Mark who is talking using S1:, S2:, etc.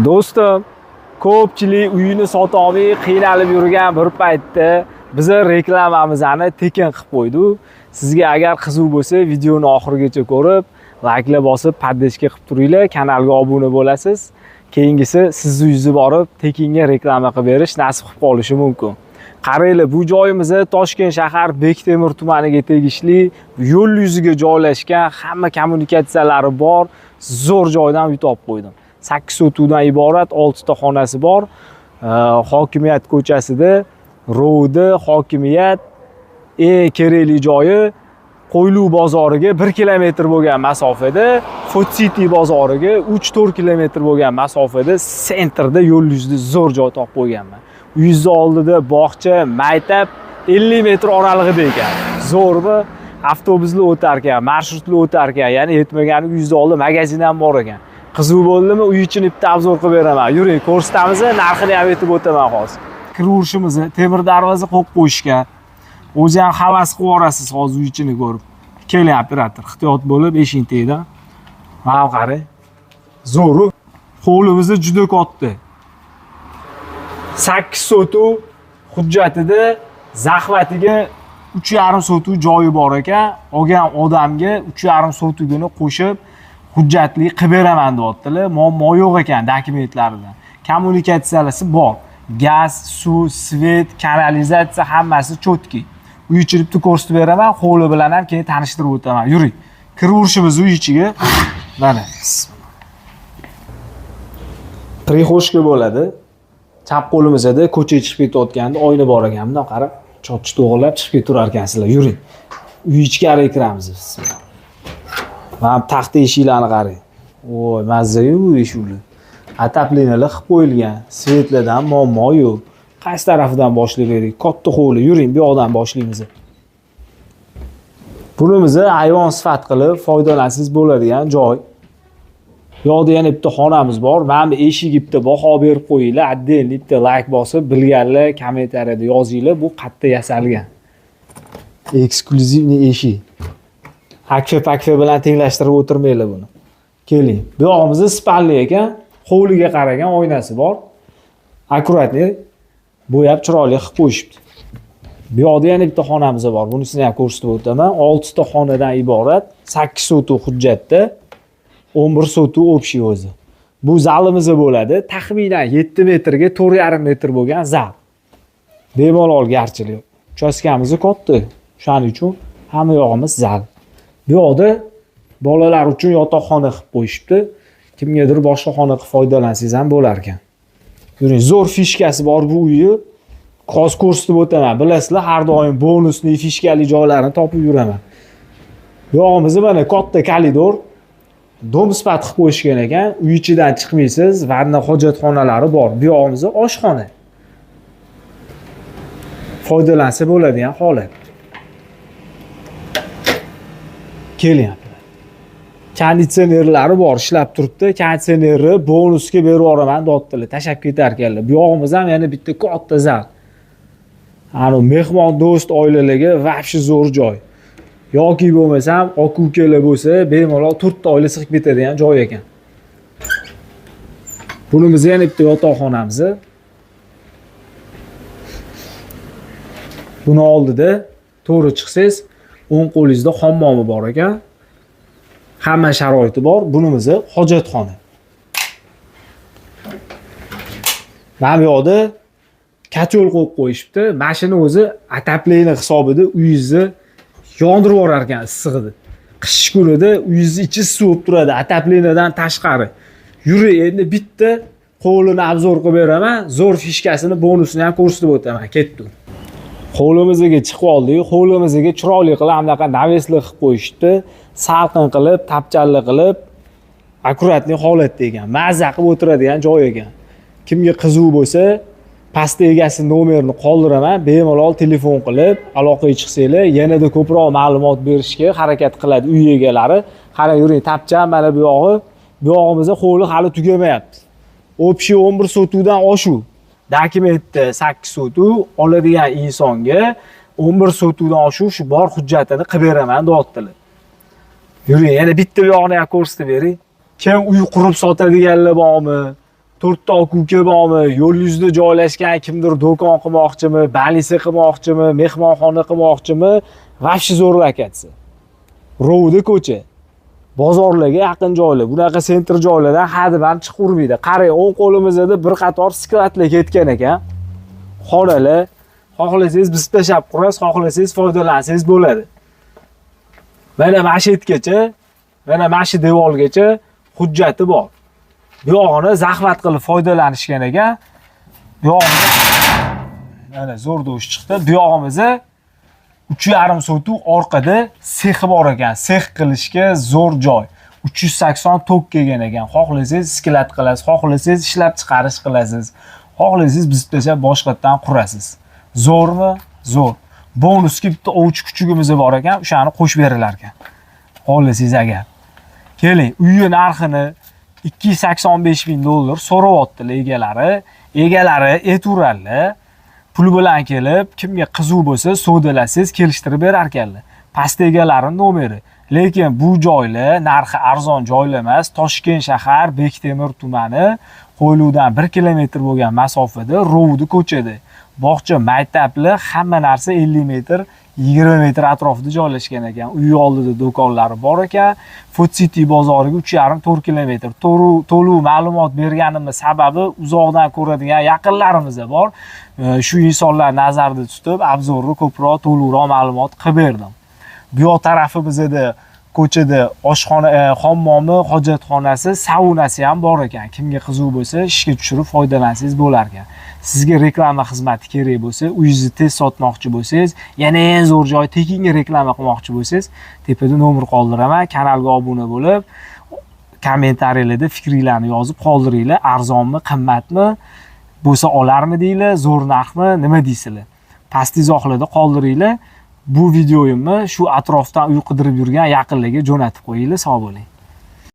S1: Do'stim, ko'pchilik uyini sota olmay qiynalib yurgan bir paytda biz reklamamizni tekin qilib qo'ydik. Sizga agar qiziq bo'lsa, videoni oxirigacha ko'rib, layklar bosib, podpishka qilib turinglar, kanalga obuna bo'lasiz. Keyingisi sizni yuzni borib, tekinga reklama qilib berish nasib qilib qolishi mumkin. Qaranglar, bu joyimiz Toshkent shahar Bektemir tumaniga tegishli, yo'l yuziga joylashgan, hamma kommunikatsiyalari bor, zo'r joydan uy topib qo'ydim. 8 sotuvdan iborat 6 ta xonasi bor. Hokimiyat ko'chasida, ro'da hokimiyat kerakli joyi Qo'yluv bozoriga 1 kilometr bo'lgan masofada, Food City bozoriga 3-4 kilometr bo'lgan masofada, sentrda yo'l yuzida zo'r joy topib qo'yganman. Uyingiz oldida bog'cha, maktab 50 metr oralig'ida ekan. Zo'rmi? Avtobuslar o'tar ekan, marshrutlar o'tar ekan, ya'ni yetmagani uyingiz oldida magazin ham bor ekan. Qiziq bo'ldimi? Uy ichini bitta obzor qilib beraman. Yuring, ko'rsatamiz, narxini ham aytib o'taman hozir. Kiraverishimiz temir darvoza qo'yib qo'yishgan. O'zi ham havas qilib olasiz hozir uy ichini ko'rib. Keling, operator, ehtiyot bo'lib eshikni tegdi. Mana qarang. Zo'r. Hovlimiz juda katta. 8 sotuv hujjatida zahvatiga 3,5 sotuv joyi bor ekan. Olgan odamga 3,5 sotuvini qo'shib hujjatli qilib beraman deyaptilar. Muammo yo'q ekan dokumentlarida. Kommunikatsiyalari bor. Gaz, suv, svet, kanalizatsiya hammasi cho'tki. Uy ichini ko'rsatib beraman, hovli bilan ham keyin tanishtirib o'taman. Yuring. Kiraverishimiz uy ichiga. Mana. Prixoshka bo'ladi. Chap qo'limizda ko'chaga chiqib ketayotganda oyna bor ekan. Bundan qarab, cho'chchi to'g'rilab chiqib ketaverar ekansizlar. Yuring. Uy ichkariga kiramiz biz. Mana taxta eshiklarni qarang. Voy, mazza-yu bu eshiklar. Ataplinalar qilib qo'yilgan. Svetlardan muammo yo'q. Qaysi tarafidan boshlab bering? Katta hovli. Yuring, bu yoqdan boshlaymiz. Bunimizni ayvon sifat qilib foydalansangiz bo'ladigan joy. Yo'qda yana bitta xonamiz bor. Mana bu eshigi bitta baho berib qo'yinglar. Отдельный bitta like bosib, bilganlar kommentariyada yozinglar. Bu qayerda yasalgan. Eksklyuzivniy eshik. Akfa bilan tenglashtirib o'tirmaylar buni. Keling. Bu yog'imizda spalni ekan, hovliga qaragan oynasi bor. Akkuratni bo'yab chiroyli qilib qo'yishibdi. Bu yoqda yana bitta xonamiz bor. Bunisini ham ko'rsatib o'taman. 6 ta xonadan iborat, 8 sotuv hujjatda, 11 sotuv общий o'zi. Bu zalimiz bo'ladi. Taxminan 7 metrga 4,5 metr bo'lgan zal. Bemalol garchilik. Uchastkamiz katta. Shuning uchun hamma yog'imiz zal. Bu yoqda bolalar uchun yotoqxona qilib qo'yishibdi. Kimgadir boshqa xona qilib foydalansangiz ham bo'lar ekan. Yuring, zo'r fishkasi bor bu uyni. Hozir ko'rsatib o'taman. Bilasizlar, har doim bonusli fishkali joylarni topib yuraman. Bu yog'imiz mana katta koridor. Dom sifat qilib qo'yishgan ekan. Uy ichidan chiqmaysiz, vanna hojatxonalari bor. Bu yog'imiz oshxona. Foydalansa bo'ladigan holat. Keling. Konditsionerlari bor, ishlab turibdi. Konditsionerni bonusga berib yuboraman deyaptilar. Tashab ketar ekanlar. Bu yog'imiz ham yana bitta katta zal. Ana mehmon do'st oilalarga vobshe zo'r joy. Yoki bo'lmasam, aka-ukalar bo'lsa, bemalol 4 ta oila sig'ib ketadigan joy ekan. Bunimiz yana bitta yotoqxonamiz. Buni oldida to'g'ri chiqsangiz, o'ng qo'lingizda hammomi bor ekan. Hamma sharoiti bor. Bunimiz hojatxona. Mana bu yoqda kachol qo'yib qo'yishibdi. Mashina o'zi atapleyni hisobida uyingizni yondirib yuborar ekan issig'ida. Qish kunida uyingiz ichi suvib turadi, atapleynadan tashqari. Yuring, endi bitta qo'lini obzor qilib beraman. Zo'r fishkasini, bonusini ham ko'rsatib o'taman. Ketdim. Hovlimizga chiqib oldik. Hovlimizga chiroyli qilib anaqa naveslar qilib qo'yishdi. Salqin qilib, tapchalli qilib, akkuratli holatda ekan. Mazza qilib o'tiradigan joy ekan. Kimga qiziq bo'lsa, pastda egasi nomerini qoldiraman, bemalol telefon qilib aloqaga chiqsanglar, yanada ko'proq ma'lumot berishga harakat qiladi uy egalari. Qarang, yuring, tapchan mana bu yog'i. Bu yog'imizda hovli hali tugamayapti. Общий 11 sotuvdan oshuv. Dokumentda 8 sotuv oladigan insonga 11 sotuvdan oshuv shu bor hujjatini qilib beraman deyaptilar. Yuring, yana bitta bu yoqni ham ko'rsatib bering. Kim uy qurib sotadiganlar bormi? to'rtta kuka bormi, yo'l yuzida joylashgan kimdir do'kon qilmoqchimi, balisi qilmoqchimi, mehmonxona qilmoqchimi, vobshe zo'r lokatsiya. Rovda ko'cha. Bozorlarga yaqin joylar, bunaqa sentr joylardan haddan chiqib urmaydi. Qarang, o'ng qo'limizda bir qator sklatlar ketgan ekan. Xonalar, xohlasangiz biz tashlab qurasiz, xohlasangiz foydalansangiz bo'ladi. Mana mashitgacha, mana mashi devorgacha hujjati bor. Bu yog'ini zahmat qilib foydalanishgan ekan. Bu yog'imiz mana zo'r do'sh chiqdi. Bu yog'imizda 3,5 sotuq orqada sexi bor ekan. Sex qilishga zo'r joy. 380 tok kelgan ekan. Xohlasangiz sklat qilasiz, xohlasangiz ishlab chiqarish qilasiz. Xohlasangiz biz tashlab boshqatdan qurasiz. Zo'rmi? Zo'r. Bonusga bitta ovchi kuchugimiz bor ekan, o'shani qo'shib berilar ekan. Xohlasangiz agar. Keling, uyi narxini 285 ming dollar so'rayaptilar egalari. Egalari ayturalar. Pul bilan kelib, kimga qiziq bo'lsa, sodalasangiz kelishtirib berar ekanlar. Past egalari nomeri. Lekin bu joylar narxi arzon joylar emas, Toshkent shahar, Bektemir tumani, Qo'yliqdan 1 kilometr bo'lgan masofada, Rovdi ko'chada. Bog'cha, maktabli, hamma narsa 50 metr, 20 metr atrofida joylashgan ekan. Uy oldida do'konlari bor ekan. Food City bozoriga 3,5-4 kilometr. To'liq ma'lumot berganimiz sababi uzoqdan ko'radigan yaqinlarimiz bor. Shu insonlar nazarda tutib, obzorni ko'proq to'liqroq ma'lumot qilib berdim. Bu yoq tarafimizda ko'chada oshxona, hammomi, hojatxonasi, saunasi ham bor ekan. Kimga qiziq bo'lsa, ishga tushirib foydalansangiz bo'lar ekan. Sizga reklama xizmati kerak bo'lsa, uyingizni tez sotmoqchi bo'lsangiz, yana eng zo'r joy tekinga reklama qilmoqchi bo'lsangiz, tepada nomer qoldiraman, kanalga obuna bo'lib, kommentariyalarda fikringizni yozib qoldiringlar. Arzonmi, qimmatmi, bo'lsa olarmi deylar, zo'r narxmi, nima deysizlar? Past izohlarda qoldiringlar. Bu videoyimni shu atrofdan uy qidirib yurgan yaqinlarga jo'natib qo'yinglar. Sog' bo'ling.